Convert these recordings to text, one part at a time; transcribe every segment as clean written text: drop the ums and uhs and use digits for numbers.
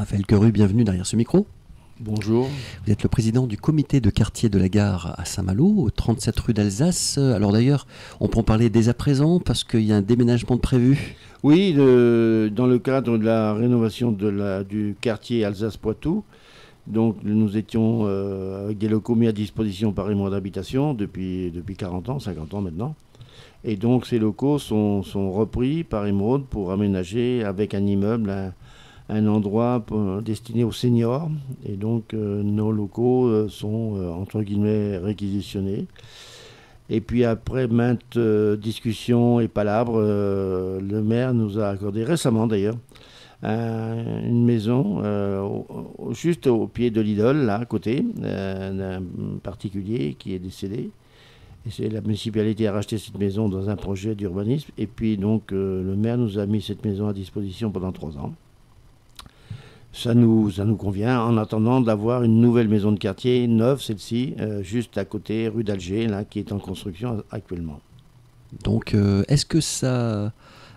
Raphaël Querut, bienvenue derrière ce micro. Bonjour. Vous êtes le président du comité de quartier de la gare à Saint-Malo, au 37 rue d'Alsace. Alors d'ailleurs, on peut en parler dès à présent parce qu'il y a un déménagement de prévu. Oui, dans le cadre de la rénovation du quartier Alsace-Poitou, donc nous étions avec des locaux mis à disposition par Émeraude Habitation depuis 40 ans, 50 ans maintenant. Et donc ces locaux sont repris par Émeraude pour aménager avec un immeuble un endroit destiné aux seniors. Et donc nos locaux sont entre guillemets réquisitionnés. Et puis après maintes discussions et palabres, le maire nous a accordé récemment d'ailleurs une maison juste au pied de l'idole, là à côté, d'un particulier qui est décédé. Et c'est la municipalité a racheté cette maison dans un projet d'urbanisme. Et puis donc le maire nous a mis cette maison à disposition pendant 3 ans. Ça nous convient en attendant d'avoir une nouvelle maison de quartier, neuve celle-ci, juste à côté, rue d'Alger, là, qui est en construction actuellement. Donc est-ce que ça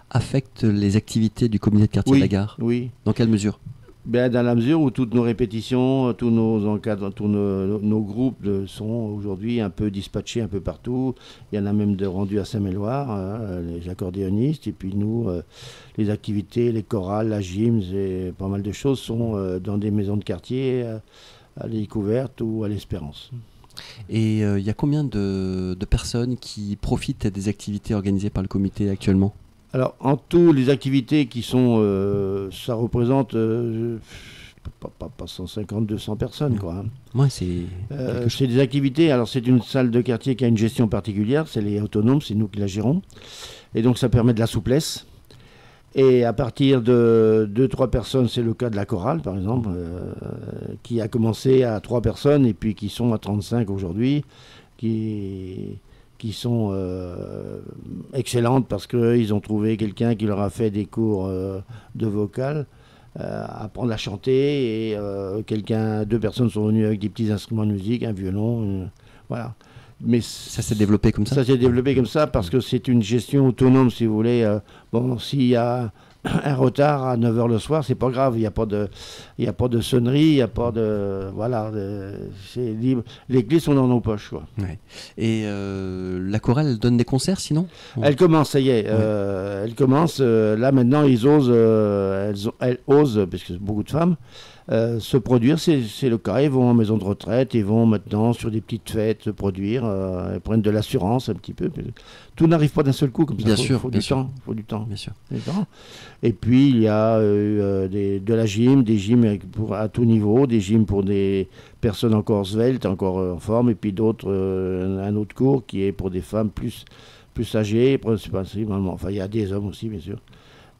affecte les activités du comité de quartier de la gare ? Oui. Dans quelle mesure ? Dans la mesure où toutes nos répétitions, tous nos encadres, tous nos groupes sont aujourd'hui un peu dispatchés un peu partout. Il y en a même de rendus à Saint-Méloire, les accordéonistes, et puis nous, les activités, les chorales, la gym, et pas mal de choses sont dans des maisons de quartier, à la découverte ou à l'Espérance. Et il y a combien de personnes qui profitent des activités organisées par le comité actuellement ? Alors, en tout, les activités qui sont, ça représente pas 150, 200 personnes, quoi. Hein. Ouais, c'est des activités, alors c'est une salle de quartier qui a une gestion particulière, c'est les autonomes, c'est nous qui la gérons. Et donc ça permet de la souplesse. Et à partir de 2-3 personnes, c'est le cas de la chorale, par exemple, qui a commencé à 3 personnes et puis qui sont à 35 aujourd'hui, qui sont excellentes parce qu'ils ont trouvé quelqu'un qui leur a fait des cours de vocal, apprendre à chanter, et 2 personnes sont venues avec des petits instruments de musique, un violon, voilà. Mais ça s'est développé comme ça ? Ça s'est développé comme ça parce que c'est une gestion autonome, si vous voulez. Bon, s'il y a un retard à 9h le soir, c'est pas grave, il n'y a pas de sonnerie, il n'y a pas de... Voilà, c'est libre. Les clés sont dans nos poches, quoi. Ouais. Et la chorale, elle donne des concerts, sinon ? Elle commence, ça y est. Elle commence. Là, maintenant, elles osent, parce que c'est beaucoup de femmes, se produire. C'est le cas. Ils vont en maison de retraite, ils vont maintenant sur des petites fêtes se produire. Ils prennent de l'assurance un petit peu. Tout n'arrive pas d'un seul coup comme ça. Bien sûr, faut du temps. Bien sûr. Et puis il y a de la gym, des gyms à tout niveau, des gyms pour des personnes encore sveltes, encore en forme, et puis d'autres, un autre cours qui est pour des femmes plus âgées, principalement. Enfin, il y a des hommes aussi, bien sûr.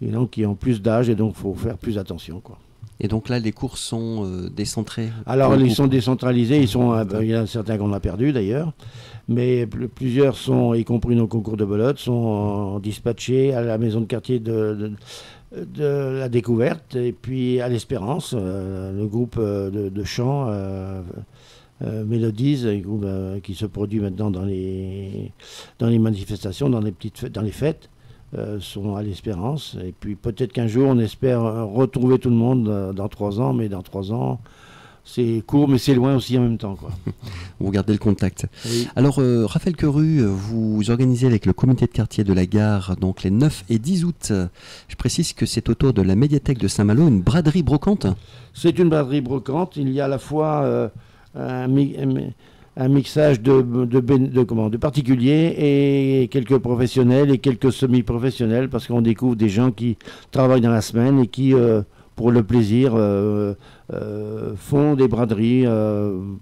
Et donc qui ont plus d'âge, et donc il faut faire plus attention, quoi. Et donc là, les cours sont décentrés ? Alors, ils sont décentralisés. Il y en a certains qu'on a perdus, d'ailleurs. Mais plusieurs sont, y compris nos concours de belote, sont dispatchés à la maison de quartier de la Découverte et puis à l'Espérance, le groupe de chant Mélodies, qui se produit maintenant dans les manifestations, dans les fêtes. Sont à l'Espérance. Et puis peut-être qu'un jour, on espère retrouver tout le monde dans 3 ans, mais dans 3 ans, c'est court, mais c'est loin aussi en même temps, quoi. Vous gardez le contact. Oui. Alors, Raphaël Querut, vous organisez avec le comité de quartier de la gare, donc les 9 et 10 août. Je précise que c'est autour de la médiathèque de Saint-Malo, une braderie brocante. C'est une braderie brocante. Il y a à la fois un mixage de particuliers et quelques professionnels et quelques semi-professionnels, parce qu'on découvre des gens qui travaillent dans la semaine et qui, pour le plaisir, font des braderies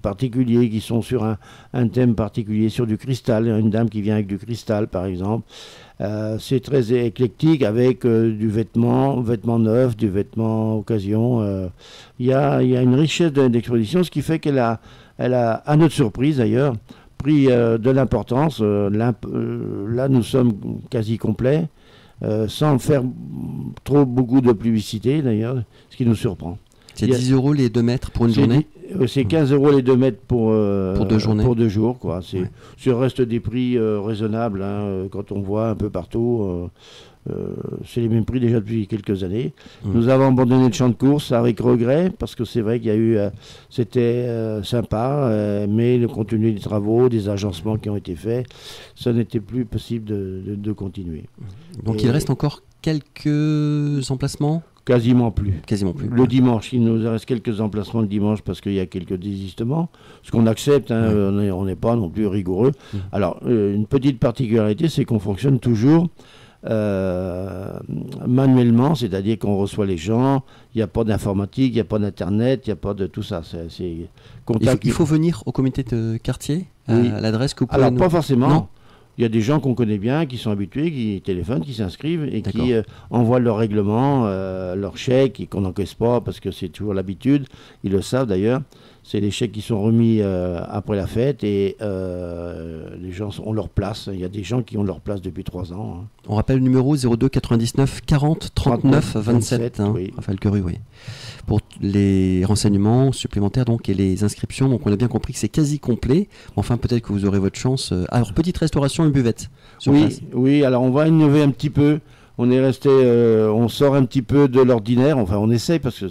particuliers qui sont sur un thème particulier, sur du cristal. Une dame qui vient avec du cristal, par exemple. C'est très éclectique avec du vêtement neuf, du vêtement occasion. Il y a une richesse d'exposition, ce qui fait qu'elle a, à notre surprise d'ailleurs, pris de l'importance. Là, nous sommes quasi complets, sans faire beaucoup de publicité d'ailleurs, ce qui nous surprend. C'est 10 € les 2 mètres pour une journée. C'est 15 € les 2 mètres pour 2 journées. Pour 2 jours, quoi. C'est reste des prix raisonnables, hein, quand on voit un peu partout. C'est les mêmes prix déjà depuis quelques années. Nous avons abandonné le champ de course avec regret, parce que c'est vrai qu'il y a eu, c'était sympa, mais le contenu des travaux, des agencements qui ont été faits, ça n'était plus possible de continuer. Donc il reste encore quelques emplacements? Quasiment plus. Quasiment plus. Le dimanche, il nous reste quelques emplacements le dimanche parce qu'il y a quelques désistements. Ce qu'on accepte, hein, on n'est pas non plus rigoureux. Alors, une petite particularité, c'est qu'on fonctionne toujours manuellement, c'est-à-dire qu'on reçoit les gens, il n'y a pas d'informatique, il n'y a pas d'internet, il n'y a pas de tout ça. Il faut venir au comité de quartier à l'adresse que vous pouvez. Alors, pas forcément. Non. Il y a des gens qu'on connaît bien, qui sont habitués, qui téléphonent, qui s'inscrivent et qui envoient leur règlement, leur chèque, et qu'on n'encaisse pas parce que c'est toujours l'habitude. Ils le savent d'ailleurs. C'est les chèques qui sont remis après la fête et les gens ont leur place. Il y a des gens qui ont leur place depuis 3 ans. Hein. On rappelle le numéro 02 99 40 39 27. Oui. Raphaël Querue, oui. Pour les renseignements supplémentaires donc, et les inscriptions, donc on a bien compris que c'est quasi complet. Enfin, peut-être que vous aurez votre chance. Alors, petite restauration et buvette. Oui, alors on va innover un petit peu. On est resté, on sort un petit peu de l'ordinaire. Enfin, on essaye parce que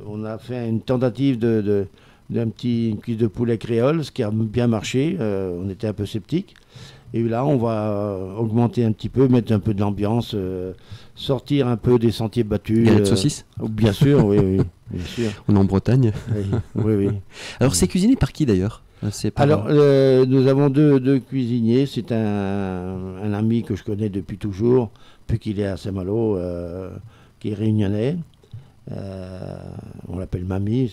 on a fait une tentative une cuisse de poulet créole, ce qui a bien marché. On était un peu sceptiques. Et là, on va augmenter un petit peu, mettre un peu de l'ambiance, sortir un peu des sentiers battus. Galette saucisse Bien sûr, oui, bien sûr. On est en Bretagne. Oui. Alors, c'est cuisiné par qui d'ailleurs? Alors, nous avons deux cuisiniers. C'est un ami que je connais depuis toujours, depuis qu'il est à Saint-Malo, qui est réunionnais. On l'appelle Mamie,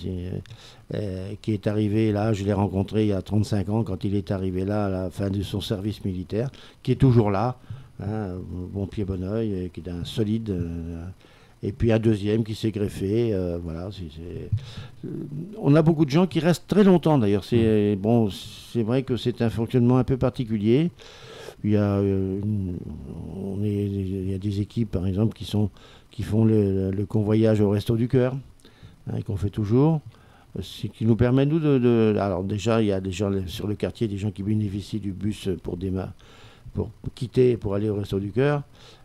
qui est arrivé là, je l'ai rencontré il y a 35 ans quand il est arrivé là à la fin de son service militaire, qui est toujours là, hein, bon pied bon oeil, qui est un solide, et puis un deuxième qui s'est greffé, voilà. On a beaucoup de gens qui restent très longtemps d'ailleurs, c'est vrai que c'est un fonctionnement un peu particulier. Il y a des équipes par exemple qui font le convoyage au Resto du Cœur, hein, qu'on fait toujours, ce qui nous permet nous alors déjà il y a des gens sur le quartier, des gens qui bénéficient du bus pour quitter, pour aller au Resto du Cœur,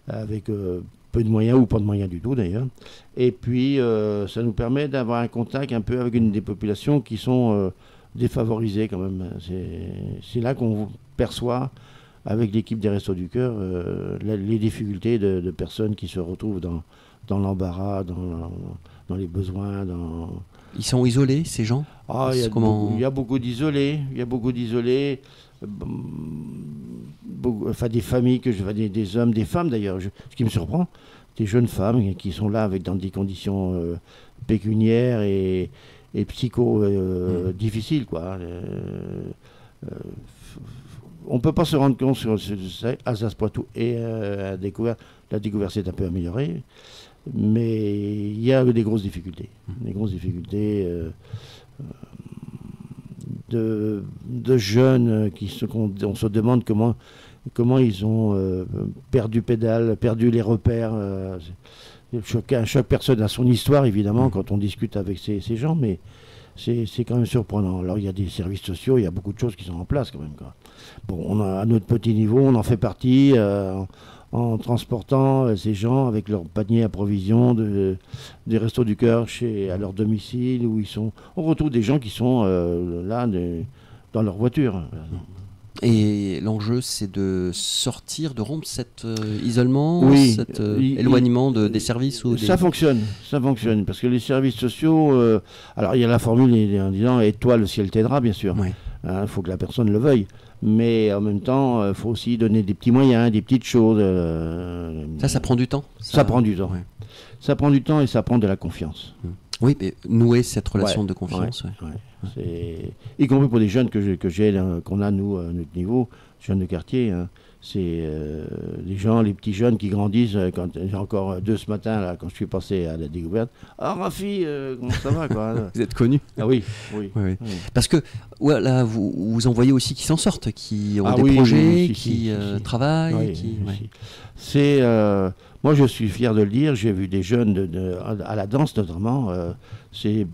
avec peu de moyens ou pas de moyens du tout d'ailleurs. Et puis ça nous permet d'avoir un contact un peu avec une des populations qui sont défavorisées quand même. C'est là qu'on perçoit avec l'équipe des Restos du Cœur les difficultés de personnes qui se retrouvent dans l'embarras, dans les besoins. Ils sont isolés, ces gens? Il y a beaucoup d'isolés. Enfin, des familles, des hommes, des femmes d'ailleurs. Ce qui me surprend, des jeunes femmes qui sont là dans des conditions pécuniaires et psycho difficiles, quoi. On ne peut pas se rendre compte sur Alsace-Poitou et la découverte s'est un peu améliorée, mais il y a des grosses difficultés. Des grosses difficultés de jeunes on se demande comment ils ont perdu les repères. Chaque personne a son histoire, évidemment, quand on discute avec ces gens, mais c'est quand même surprenant. Alors, il y a des services sociaux, il y a beaucoup de choses qui sont en place quand même, quoi. Bon, on a, à notre petit niveau, on en fait partie en transportant ces gens avec leur panier à provisions des Restos du Cœur à leur domicile, où on retrouve des gens qui sont là dans leur voiture. Et l'enjeu, c'est de sortir, de rompre cet isolement, cet éloignement des services Ça fonctionne, parce que les services sociaux... alors, il y a la formule en disant « et toi, le ciel t'aidera », bien sûr. Il faut que la personne le veuille. Mais en même temps, il faut aussi donner des petits moyens, des petites choses. Ça prend du temps. Ça prend du temps. Ouais. Ça prend du temps et ça prend de la confiance. Oui, mais nouer cette relation de confiance. Y compris pour des jeunes qu'on a, nous, à notre niveau, jeunes de quartier. Hein. C'est les petits jeunes qui grandissent. Quand j'ai encore 2 ce matin, là, quand je suis passé à la découverte. Ah, Rafi, comment ça va, quoi. Vous êtes connu. Ah oui. Parce que voilà, vous en voyez aussi qui s'en sortent, qui ont des projets, qui travaillent. Moi, Moi, je suis fier de le dire. J'ai vu des jeunes à la danse, notamment. C'est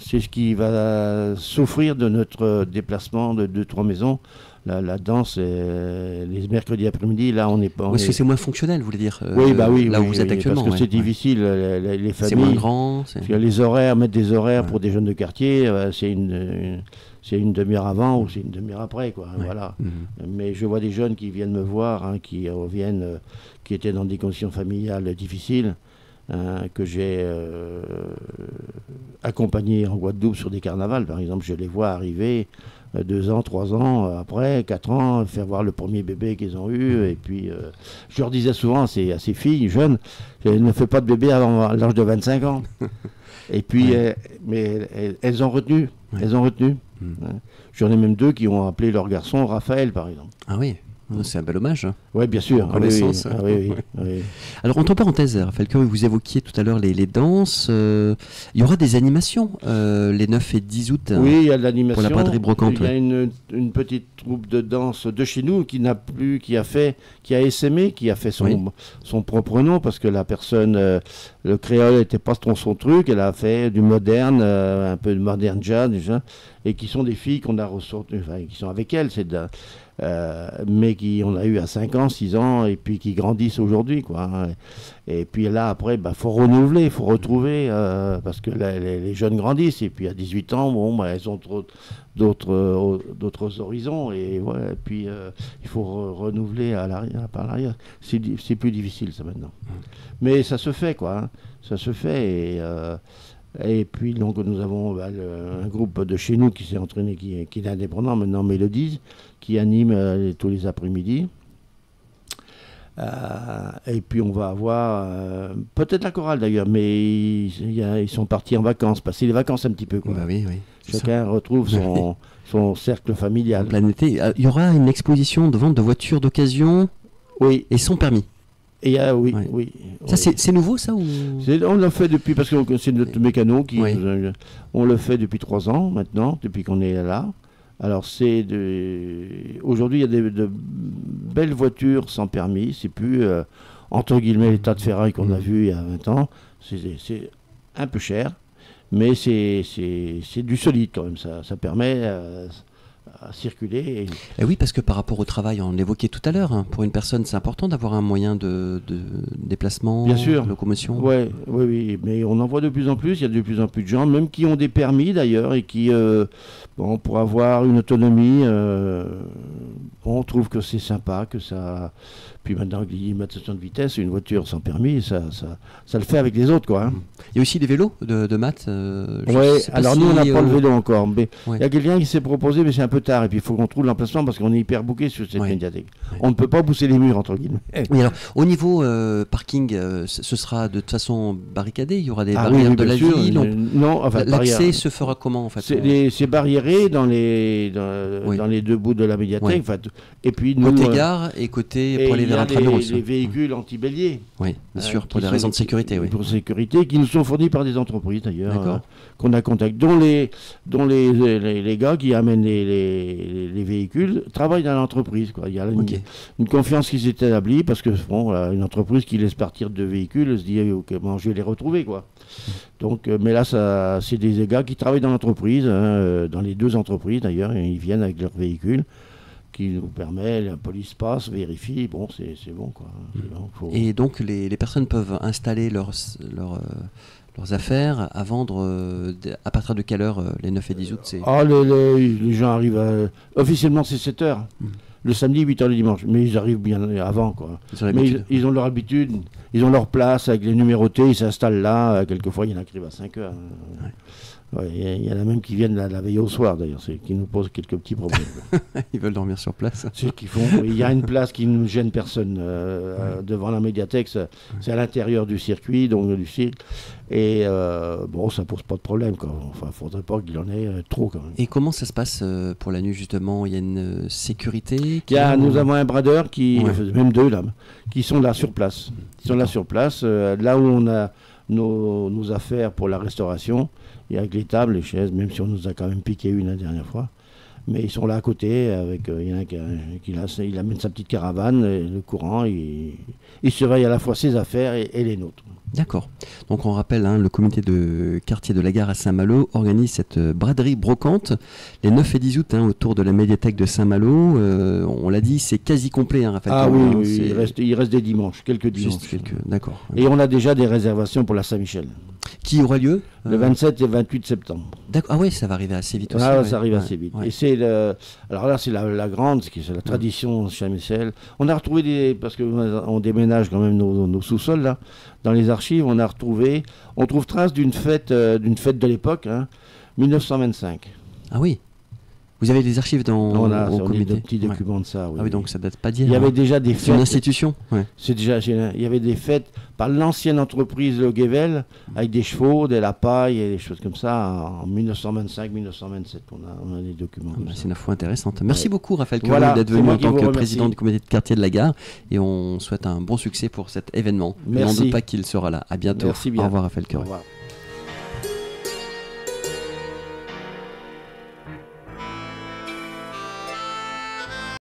ce qui va souffrir de notre déplacement de trois maisons. La danse, les mercredis après-midi, là, on n'est pas. Est-ce que c'est moins fonctionnel, vous voulez dire oui, bah oui, là oui, où vous êtes actuellement. Parce que c'est difficile, les familles. C'est moins grand. Les horaires, mettre des horaires pour des jeunes de quartier, c'est une demi-heure avant ou c'est une demi-heure après, quoi. Ouais. Voilà. Mais je vois des jeunes qui viennent me voir, hein, qui reviennent, qui étaient dans des conditions familiales difficiles, hein, que j'ai accompagnés en Guadeloupe sur des carnavals, par exemple. Je les vois arriver 2 ans, 3 ans après, 4 ans, faire voir le premier bébé qu'ils ont eu. Et puis, je leur disais souvent à ces filles jeunes, ne fais pas de bébé avant l'âge de 25 ans. Et puis, mais elles ont retenu. Elles ont retenu. Hein. J'en ai même 2 qui ont appelé leur garçon Raphaël, par exemple. Ah oui, c'est un bel hommage. Oui, bien sûr. Oui. Alors, entre parenthèses, Raphaël Curry, vous évoquiez tout à l'heure les danses. Il y aura des animations les 9 et 10 août. Oui, il y a de l'animation. Pour la braderie brocante. Il y a une petite troupe de danse de chez nous qui a essaimé, qui a fait son propre nom, parce que la personne, le créole n'était pas son truc. Elle a fait du moderne, un peu de moderne jazz, déjà, et qui sont des filles qu'on a ressorties, enfin, qui sont avec elle. Mais on a eu à 5 ans, 6 ans, et puis qui grandissent aujourd'hui, quoi. Et puis là, après, faut renouveler, il faut retrouver, parce que les jeunes grandissent, et puis à 18 ans, elles ont d'autres horizons, et puis il faut renouveler par l'arrière. C'est plus difficile, ça, maintenant. Mais ça se fait, quoi. Hein. Ça se fait, et puis donc nous avons un groupe de chez nous qui s'est entraîné, qui est indépendant maintenant, Mélodie, qui anime tous les après-midi. Et puis on va avoir peut-être la chorale d'ailleurs, mais ils sont partis en vacances, passer les vacances un petit peu, quoi. Bah oui. Chacun retrouve son cercle familial. Plein été. Il y aura une exposition de vente de voitures d'occasion et sans permis. Et oui. Ça, c'est nouveau, ça ou... On l'a fait depuis, parce que c'est notre mécano qui... on le fait depuis 3 ans maintenant, depuis qu'on est là. Alors aujourd'hui, il y a de belles voitures sans permis. C'est plus, entre guillemets, les tas de ferraille qu'on a vu il y a 20 ans. C'est un peu cher, mais c'est du solide quand même. Ça permet à circuler. Et oui, parce que par rapport au travail, on l'évoquait tout à l'heure, hein, pour une personne, c'est important d'avoir un moyen de déplacement, bien sûr, de locomotion. Oui, mais on en voit de plus en plus. Il y a de plus en plus de gens, même qui ont des permis d'ailleurs, et qui, pour avoir une autonomie, on trouve que c'est sympa, que ça... Puis maintenant, il y a de vitesse, une voiture sans permis, ça le fait avec les autres, quoi. Hein. Il y a aussi des vélos de maths. Oui, alors nous, on n'a pas le vélo encore. Mais il y a quelqu'un qui s'est proposé, mais c'est un peu tard. Et puis, il faut qu'on trouve l'emplacement parce qu'on est hyper booké sur cette médiathèque. On ne peut pas pousser les murs, entre guillemets. Oui, alors, au niveau parking, ce sera de toute façon barricadé. Il y aura des barrières de la ville. Non, enfin, l'accès se fera comment, en fait? C'est barriéré dans les 2 bouts de la médiathèque. Et puis, côté gare et côté pour aller vers Intramuros. Les véhicules anti-béliers. Oui, bien sûr, pour des raisons de sécurité. Pour sécurité, qui nous sont fournis par des entreprises d'ailleurs, qu'on a contacté, dont les gars qui amènent les véhicules travaillent dans l'entreprise, quoi. Il y a une confiance qui s'est établie, parce que une entreprise qui laisse partir 2 véhicules se dit je vais les retrouver, quoi. Donc, mais là, c'est des gars qui travaillent dans l'entreprise, dans les 2 entreprises d'ailleurs, et ils viennent avec leurs véhicules, qui nous permet, la police passe, vérifie, c'est bon, quoi. Et donc les personnes peuvent installer leurs affaires à vendre à partir de quelle heure les 9 et 10 août les gens arrivent officiellement c'est 7 heures. Le samedi, 8 heures le dimanche. Mais ils arrivent bien avant, quoi. Mais ils ont leur habitude, ils ont leur place avec les numérotés, ils s'installent là. Quelquefois, il y en a qui arrivent à 5 heures. Il y en a même qui viennent la veille au soir, d'ailleurs, qui nous posent quelques petits problèmes. Ils veulent dormir sur place. C'est ce qu'ils font. Il y a une place qui ne gêne personne devant la médiathèque. C'est à l'intérieur du circuit, donc du cirque. Et ça pose pas de problème, quoi. Enfin, il faudrait pas qu'il y en ait trop, quand même. Et comment ça se passe pour la nuit, justement? Il y a une sécurité Nous avons un bradeur, même 2 là, qui sont là sur place. Ils sont là sur place, là où on a nos affaires pour la restauration. Et avec les tables, les chaises, même si on nous a quand même piqué une la dernière fois. Mais ils sont là à côté, il y en a il amène sa petite caravane, le courant, il surveille à la fois ses affaires et les nôtres. D'accord. Donc on rappelle, le comité de quartier de la gare à Saint-Malo organise cette braderie brocante les 9 et 10 août autour de la médiathèque de Saint-Malo. On l'a dit, c'est quasi complet, Raphaël. Ah oui, il reste des dimanches, quelques dimanches. D'accord. Et on a déjà des réservations pour la Saint-Michel. Qui aura lieu le 27 et 28 septembre. D'accord. Ah oui, ça va arriver assez vite aussi. Ça arrive assez vite. Ouais. Et c'est alors là, c'est la grande, c'est la tradition chez Michel. On a retrouvé parce qu'on déménage quand même nos sous-sols là, dans les archives, on trouve trace d'une fête de l'époque, 1925. Ah oui. Vous avez des archives au comité. Des petits documents de ça. Oui. Ah oui, donc ça date pas d'hier. Il y avait déjà des fêtes. C'est une institution. Ouais. Il y avait des fêtes par l'ancienne entreprise Le Guével avec des chevaux, de la paille et des choses comme ça en 1925-1927. On a des documents. C'est une info intéressante. Merci beaucoup, Raphaël Quereau, d'être venu en tant que président du comité de quartier de la gare. Et on souhaite un bon succès pour cet événement. Merci. Je n'en doute pas qu'il sera là. À bientôt. Merci bien. Au revoir, Raphaël Quereau. Au revoir.